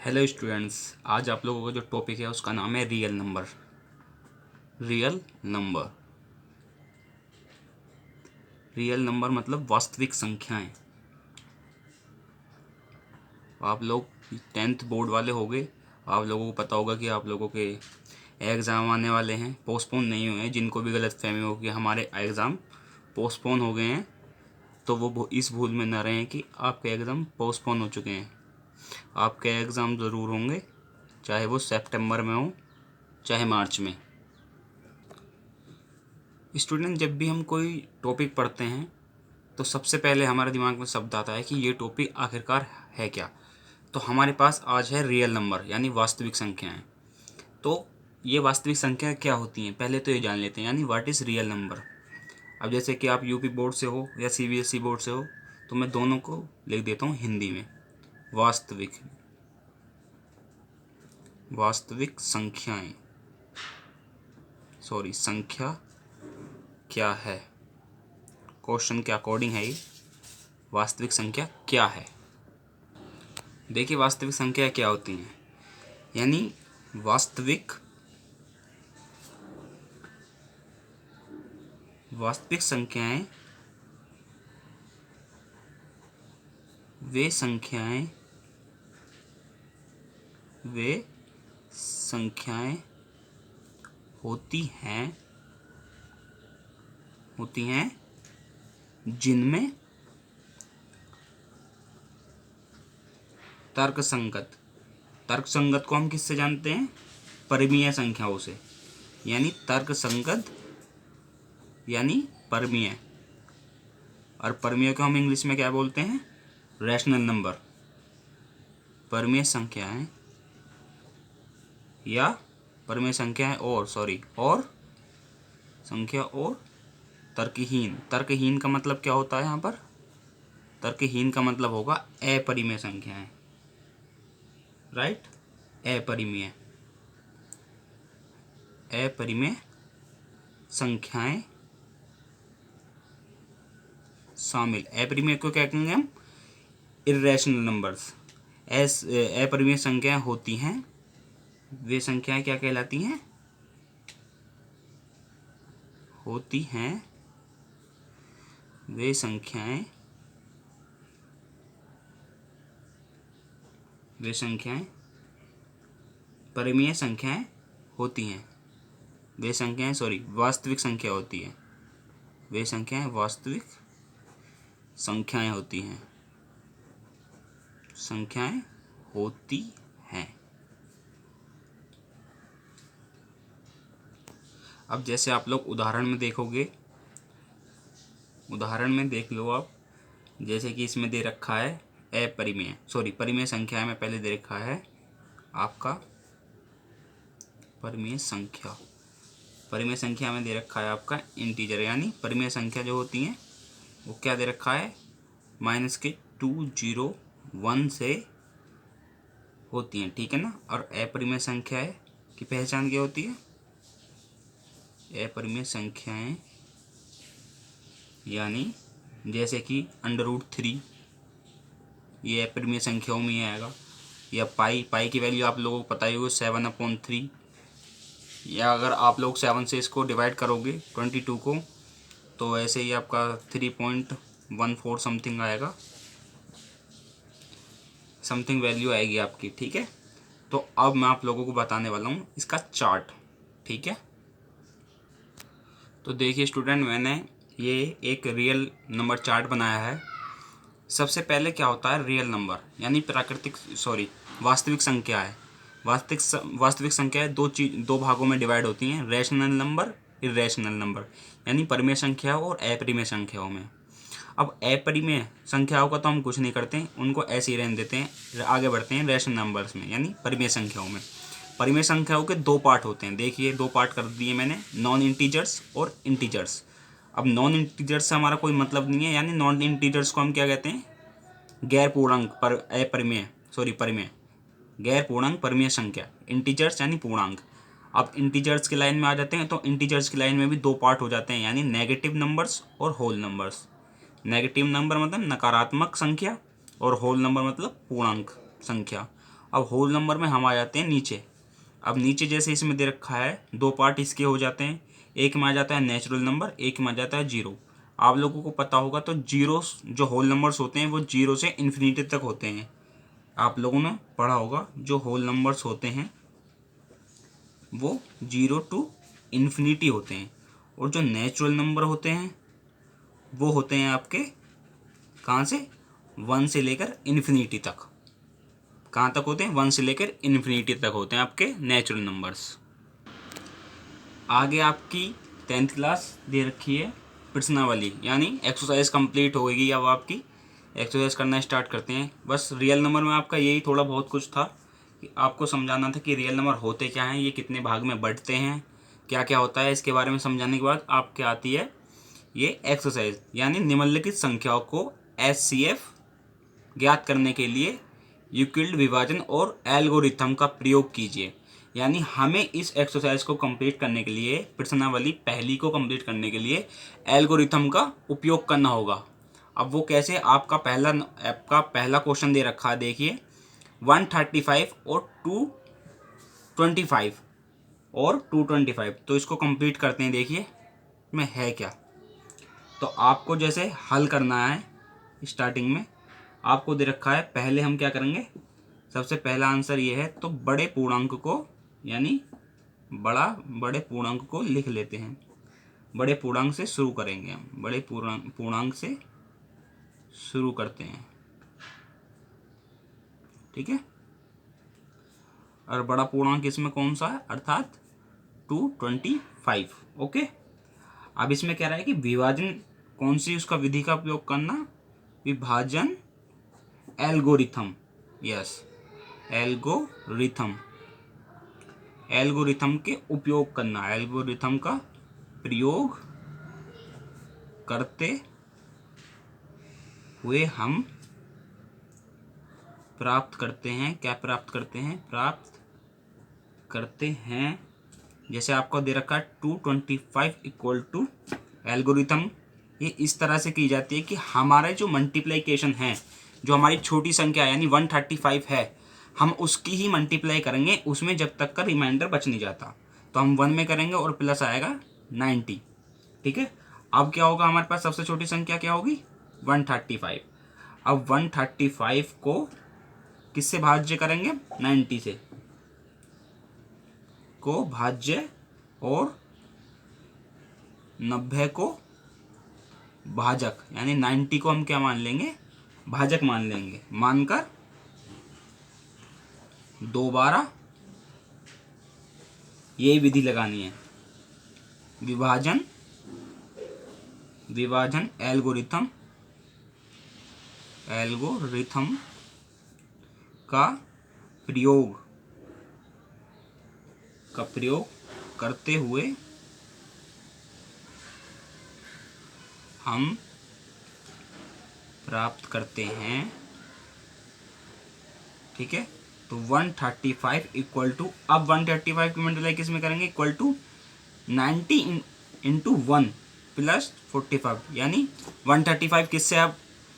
Hello students, आज आप लोगों का जो टॉपिक है उसका नाम है real number. Real number real number मतलब वास्तविक संख्याएं। आप लोग 10th बोर्ड वाले होंगे, आप लोगों को पता होगा कि आप लोगों के एग्ज़ाम आने वाले हैं, पोस्टपोन नहीं हुए हैं। जिनको भी गलत फहमी हो कि हमारे एग्ज़ाम पोस्टपोन हो गए हैं, तो वो इस भूल में न रहें कि आपके एग्ज़ाम पोस्टपोन हो चुके हैं। आपके एग्ज़ाम ज़रूर होंगे, चाहे वो सितंबर में हो चाहे मार्च में। स्टूडेंट, जब भी हम कोई टॉपिक पढ़ते हैं तो सबसे पहले हमारे दिमाग में शब्द आता है कि ये टॉपिक आखिरकार है क्या। तो हमारे पास आज है रियल नंबर यानी वास्तविक संख्याएं। तो ये वास्तविक संख्याएं क्या होती हैं, पहले तो ये जान लेते हैं, यानी व्हाट इज़ रियल नंबर। अब जैसे कि आप यूपी बोर्ड से हो या सीबीएसई बोर्ड से हो, तो मैं दोनों को लिख देता हूँ हिंदी में। वास्तविक संख्याएं, संख्या क्या है। क्वेश्चन के अकॉर्डिंग है ये, वास्तविक संख्या क्या है। देखिए, वास्तविक संख्या क्या होती हैं, यानी वास्तविक संख्याएं वे संख्याएं होती हैं जिनमें तर्कसंगत को हम किससे जानते हैं, परिमेय संख्याओं से। यानी तर्कसंगत यानी परिमेय, और परिमेय को हम इंग्लिश में क्या बोलते हैं, रैशनल नंबर। परिमेय संख्याएं या परिमेय संख्याएं और तर्कहीन का मतलब क्या होता है यहाँ पर, तर्कहीन का मतलब होगा अपरिमेय संख्याएं, राइट। अपरिमेय संख्याएं शामिल। अपरिमेय को क्या कहेंगे हम, इर्रेशनल नंबर्स। अपरिमेय संख्याएं होती हैं, वे संख्याएं क्या कहलाती हैं, वे संख्याएं परिमेय संख्याएं होती हैं। वास्तविक संख्या होती है। वे संख्याएं वास्तविक संख्याएं होती हैं। अब जैसे आप लोग उदाहरण में देखोगे, उदाहरण में देख लो आप, जैसे कि इसमें दे रखा है परिमेय संख्या में पहले दे रखा है आपका परिमेय संख्या में दे रखा है आपका इंटीजर। यानी परिमेय संख्या जो होती हैं वो क्या दे रखा है, -2, 0, 1 से होती हैं, ठीक है ना। और अपरिमेय संख्याएं की पहचान क्या होती है, अपरिमेय संख्याएं यानी जैसे कि √3, ये अपरिमेय संख्याओं में ही आएगा। या पाई की वैल्यू आप लोगों को पता ही होगा 7/3। या अगर आप लोग 7 से इसको डिवाइड करोगे 22 को, तो ऐसे ही आपका 3.14 समथिंग आएगा, समथिंग वैल्यू आएगी आपकी, ठीक है। तो अब मैं आप लोगों को बताने वाला हूँ इसका चार्ट, ठीक है। तो देखिए स्टूडेंट, मैंने ये एक रियल नंबर चार्ट बनाया है। सबसे पहले क्या होता है, रियल नंबर यानी वास्तविक संख्या है। वास्तविक संख्याएं दो भागों में डिवाइड होती हैं, रैशनल नंबर, इर्रेशनल नंबर, यानी परिमेय संख्याओं और अपरिमेय संख्याओं में। अब अपरिमेय संख्याओं का तो हम कुछ नहीं करते हैं, उनको ऐसे ही रहने देते हैं। आगे बढ़ते हैं रैशनल नंबर्स में, यानी परिमेय संख्याओं में। परिमेय संख्याओं के 2 पार्ट होते हैं। देखिए 2 पार्ट कर दिए मैंने, नॉन इंटीजर्स और इंटीजर्स। अब नॉन इंटीजर्स से हमारा कोई मतलब नहीं है, यानी नॉन इंटीजर्स को हम क्या कहते हैं, गैर पूर्णांक परिमेय गैर पूर्णांक परिमेय संख्या। इंटीजर्स यानी पूर्णांक। अब इंटीजर्स की लाइन में आ जाते हैं, तो इंटीजर्स की लाइन में भी 2 पार्ट हो जाते हैं, यानी नेगेटिव नंबर्स और होल नंबर्स। नेगेटिव नंबर मतलब नकारात्मक संख्या, और होल नंबर मतलब पूर्णांक संख्या। अब होल नंबर में हम आ जाते हैं नीचे। अब नीचे जैसे इसमें दे रखा है, दो पार्ट इसके हो जाते हैं, एक में आ जाता है नेचुरल नंबर, एक में आ जाता है जीरो। आप लोगों को पता होगा तो जीरो जो होल नंबर्स होते हैं वो जीरो से इन्फिनिटी तक होते हैं। आप लोगों ने पढ़ा होगा जो होल नंबर्स होते हैं वो जीरो टू इन्फिनिटी होते हैं, और जो नेचुरल नंबर होते हैं वो होते हैं आपके कहाँ से, वन से लेकर इन्फिनिटी तक। कहाँ तक होते हैं, वन से लेकर इन्फिनिटी तक होते हैं आपके नेचुरल नंबर्स। आगे आपकी 10th क्लास दे रखी है प्रश्नावली, यानी एक्सरसाइज कंप्लीट होगी। अब आपकी एक्सरसाइज करना स्टार्ट करते हैं। बस रियल नंबर में आपका यही थोड़ा बहुत कुछ था कि आपको समझाना था कि रियल नंबर होते क्या हैं, ये कितने भाग में बढ़ते हैं, क्या क्या होता है। इसके बारे में समझाने के बाद आपके आती है ये एक्सरसाइज, यानी निम्नलिखित संख्याओं को HCF ज्ञात करने के लिए यूक्लिड विभाजन और एल्गोरिथम का प्रयोग कीजिए। यानी हमें इस एक्सरसाइज को कंप्लीट करने के लिए, प्रश्नावली पहली को कंप्लीट करने के लिए एल्गोरिथम का उपयोग करना होगा। अब वो कैसे, आपका पहला क्वेश्चन दे रखा है, देखिए 135 और 225 और 225, तो इसको कंप्लीट करते हैं। देखिए में है क्या, तो आपको जैसे हल करना है, स्टार्टिंग में आपको दे रखा है, पहले हम क्या करेंगे, सबसे पहला आंसर ये है, तो बड़े पूर्णांक को, यानी बड़े पूर्णांक को लिख लेते हैं। बड़े पूर्णांक से शुरू करेंगे हम, बड़े पूर्णांक से शुरू करते हैं, ठीक है। और बड़ा पूर्णांक इसमें कौन सा है, अर्थात 225। ओके, अब इसमें कह रहा है कि विभाजन कौन सी उसका विधि का उपयोग करना, विभाजन एल्गोरिथम, यस एल्गोरिथम के उपयोग करना, एल्गोरिथम का प्रयोग करते हुए हम प्राप्त करते हैं, क्या प्राप्त करते हैं, जैसे आपको दे रखा है 225 इक्वल टू एल्गोरिथम। ये इस तरह से की जाती है कि हमारे जो मल्टीप्लिकेशन है, जो हमारी छोटी संख्या यानी 135 है, हम उसकी ही मल्टीप्लाई करेंगे, उसमें जब तक का रिमाइंडर बच नहीं जाता। तो हम 1 में करेंगे और प्लस आएगा 90, ठीक है। अब क्या होगा, हमारे पास सबसे छोटी संख्या क्या होगी, 135। अब 135 को किससे भाज्य करेंगे, 90 से को भाज्य, और 90 को भाजक, यानी 90 को हम क्या मान लेंगे, भाजक मान लेंगे। मानकर दोबारा यही विधि लगानी है, विभाजन एल्गोरिथम का प्रयोग करते हुए हम प्राप्त करते हैं, ठीक है। तो 135 इक्वल टू, अब 135 की मल्टीप्लाई किस में करेंगे, इक्वल टू 90 इंटू 1 प्लस 45, यानी 135 किससे अब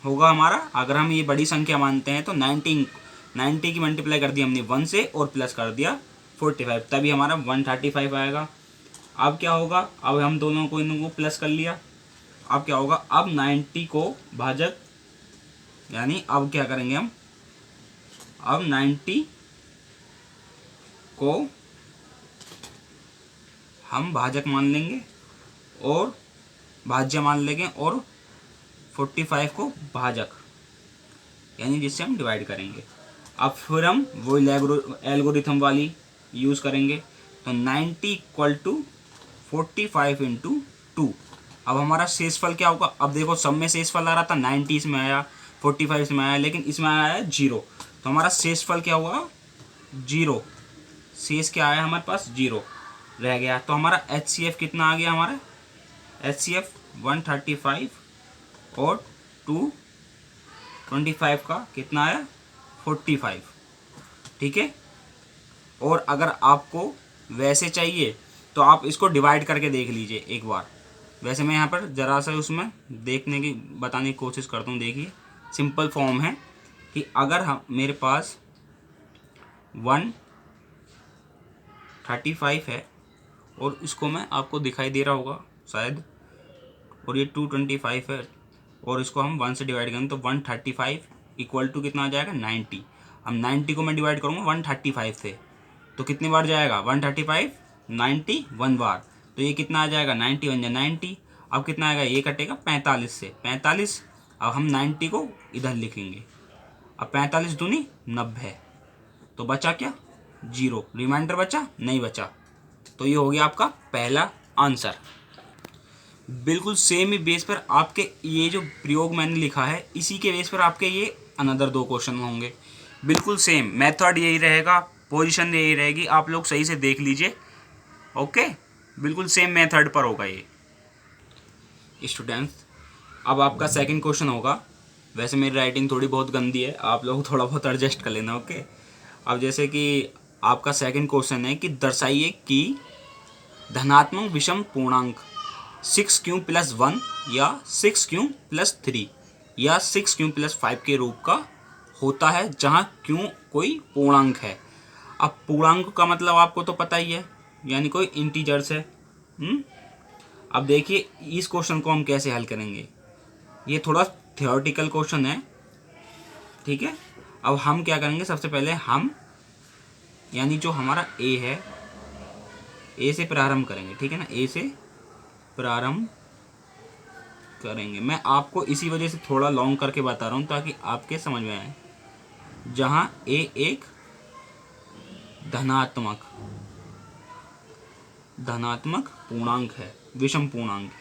होगा हमारा, अगर हम ये बड़ी संख्या मानते हैं तो 90 की मल्टीप्लाई कर दी हमने 1 से और प्लस कर दिया 45, तभी हमारा 135 आएगा। अब क्या होगा, अब हम दोनों को इनको प्लस कर लिया, अब क्या होगा, अब 90 को भाजक, यानी अब क्या करेंगे हम, अब 90 को हम भाजक मान लेंगे और भाज्य मान लेंगे, और 45 को भाजक, यानी जिससे हम डिवाइड करेंगे। अब फिर हम वो एल्गोरिथम वाली यूज़ करेंगे, तो 90 इक्वल टू 45 इंटू 2। अब हमारा शेषफल क्या होगा, अब देखो सब में शेषफल आ रहा था, 90 इसमें आया, 45 इसमें आया, लेकिन इसमें आया है 0, तो हमारा शेषफल क्या हुआ, 0। शेष क्या आया हमारे पास, 0 रह गया। तो हमारा HCF कितना आ गया, हमारा HCF 135 और 225 का कितना आया, 45, ठीक है। और अगर आपको वैसे चाहिए तो आप इसको डिवाइड करके देख लीजिए एक बार। वैसे मैं यहाँ पर ज़रा सा उसमें बताने की कोशिश करता हूँ। देखिए सिंपल फॉर्म है कि अगर हम मेरे पास 135 है, और इसको मैं आपको दिखाई दे रहा होगा शायद, और ये 225 है, और इसको हम 1 से डिवाइड करेंगे तो 135 इक्वल टू कितना आ जाएगा 90। अब 90 को मैं डिवाइड करूँगा 135 से, तो कितनी बार जाएगा 135, 90 1 बार, तो ये कितना आ जाएगा 90 1 जा 90। अब कितना आएगा, ये कटेगा 45 से, 45। अब हम 90 को इधर लिखेंगे, अब 45 दूनी 90, तो बचा क्या 0, रिमाइंडर बचा नहीं बचा। तो ये हो गया आपका पहला आंसर। बिल्कुल सेम ही बेस पर आपके ये जो प्रयोग मैंने लिखा है, इसी के बेस पर आपके ये अनदर 2 क्वेश्चन होंगे। बिल्कुल सेम मेथड यही रहेगा, पोजीशन यही रहेगी, आप लोग सही से देख लीजिए। ओके, बिल्कुल सेम मेथड पर होगा ये। स्टूडेंट्स, अब आपका सेकंड क्वेश्चन होगा। वैसे मेरी राइटिंग थोड़ी बहुत गंदी है, आप लोग थोड़ा बहुत एडजस्ट कर लेना। ओके, अब जैसे कि आपका सेकंड क्वेश्चन है कि दर्शाइए कि धनात्मक विषम पूर्णांक 6q + 1 या 6q + 3 या 6q + 5 के रूप का होता है जहाँ q कोई पूर्णांक है। अब पूर्णांक का मतलब आपको तो पता ही है, यानी कोई इंटीजर्स है। अब देखिए इस क्वेश्चन को हम कैसे हल करेंगे। ये थोड़ा थियोरेटिकल क्वेश्चन है, ठीक है। अब हम क्या करेंगे, सबसे पहले हम यानी जो हमारा ए है, ए से प्रारंभ करेंगे, ठीक है ना, ए से प्रारंभ करेंगे। मैं आपको इसी वजह से थोड़ा लॉन्ग करके बता रहा हूँ ताकि आपके समझ में आए। जहाँ ए एक धनात्मक पूर्णांक है, विषम पूर्णांक है,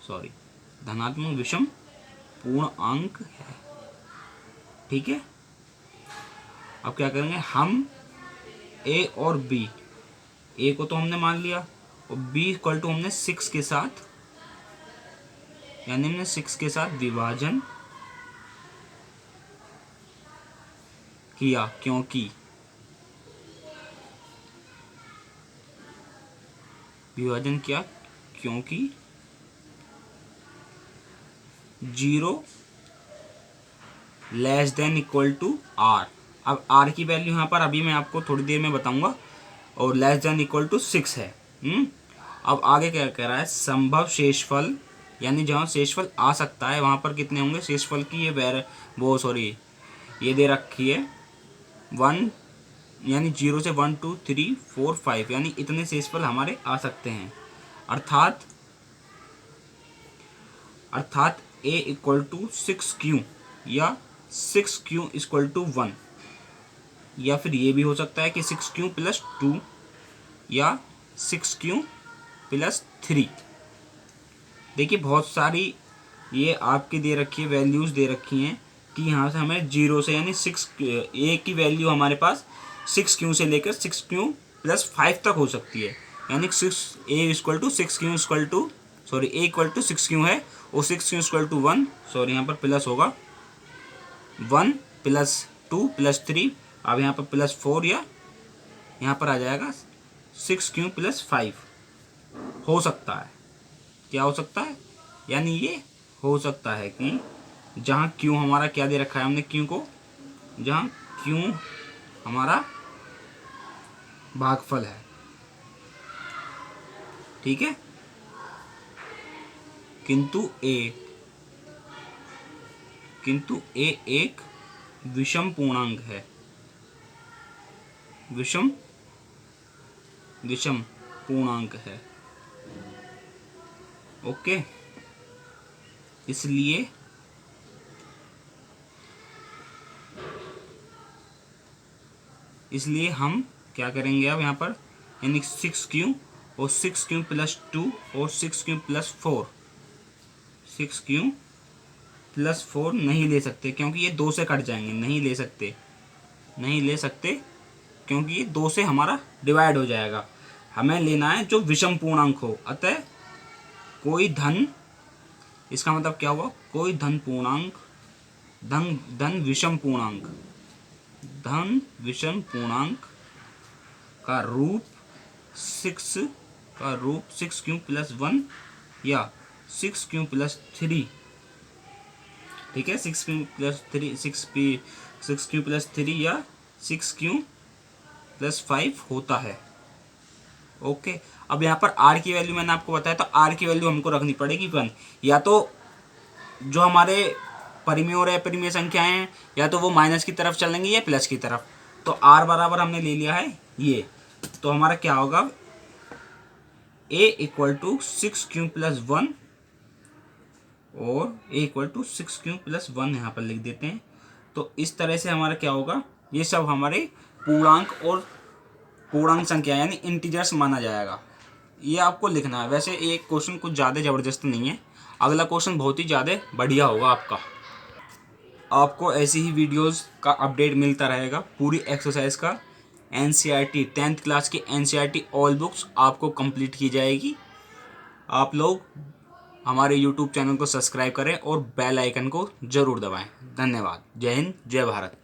सॉरी, धनात्मक विषम पूर्णांक है, ठीक है। अब क्या करेंगे, हम ए और बी, ए को तो हमने मान लिया और बी इक्वल टू हमने 6 के साथ, यानी हमने 6 के साथ विभाजन किया, क्योंकि विभाजन किया क्योंकि 0 < r। अब r की वैल्यू यहाँ पर अभी मैं आपको थोड़ी देर में बताऊंगा, और < 6 है। अब आगे क्या कह रहा है, संभव शेषफल, यानी जहाँ शेषफल आ सकता है वहाँ पर कितने होंगे शेषफल की, ये दे रखी है 1, यानी 0 से 1 2 3 4 5, यानी इतने शेषफल हमारे आ सकते हैं। अर्थात a = 6q या 6q = 1, या फिर ये भी हो सकता है कि 6q + 2 या 6q + 3। देखिए बहुत सारी ये आपकी दे रखी है, वैल्यूज़ दे रखी हैं कि यहाँ से हमें 0 से, यानी 6 a की वैल्यू हमारे पास 6q से लेकर 6q + 5 तक हो सकती है, यानी a = 6q है और 6q = 1, सॉरी यहाँ पर प्लस होगा 1 + 2 + 3, अब यहाँ पर +4 या यहाँ पर आ जाएगा 6q + 5 हो सकता है। क्या हो सकता है, यानी ये हो सकता है कि जहाँ q हमारा क्या दे रखा है हमने, q को, जहाँ q हमारा भागफल है, ठीक है, किंतु a एक विषम पूर्णांक है, विषम पूर्णांक है। ओके, इसलिए हम क्या करेंगे अब यहाँ पर, यानी 6q और 6q + 2 और 6q + 4, 6q + 4 नहीं ले सकते क्योंकि ये 2 से कट जाएंगे, नहीं ले सकते क्योंकि ये 2 से हमारा डिवाइड हो जाएगा। हमें लेना है जो विषम पूर्णांक हो, अतः कोई धन, इसका मतलब क्या हुआ, कोई धन पूर्णांक, धन विषम पूर्णांक का रूप 6q + 1 या 6q + 3, ठीक है, 6q + 3 या 6q प्लस 5 होता है। ओके, अब यहाँ पर आर की वैल्यू मैंने आपको बताया, तो आर की वैल्यू हमको रखनी पड़ेगी 1, या तो जो हमारे परिमेय और अपरिमेय संख्याएं हैं या तो वो माइनस की तरफ चलेंगी या प्लस की तरफ। तो आर बराबर हमने ले लिया है ये, तो हमारा क्या होगा, a इक्वल टू 6q+1 और a इक्वल टू 6q+1 यहाँ पर लिख देते हैं। तो इस तरह से हमारा क्या होगा, ये सब हमारे पूर्णांक और पूर्णांक संख्या यानी इंटीजर्स माना जाएगा। ये आपको लिखना है। वैसे एक क्वेश्चन कुछ ज़्यादा ज़बरदस्त नहीं है, अगला क्वेश्चन बहुत ही ज़्यादा बढ़िया होगा आपका। आपको ऐसी ही वीडियोस का अपडेट मिलता रहेगा पूरी एक्सरसाइज का। एनसीईआरटी 10th क्लास की एनसीईआरटी ऑल बुक्स आपको कंप्लीट की जाएगी। आप लोग हमारे यूट्यूब चैनल को सब्सक्राइब करें और बेल आइकन को ज़रूर दबाएं। धन्यवाद। जय हिंद, जय भारत।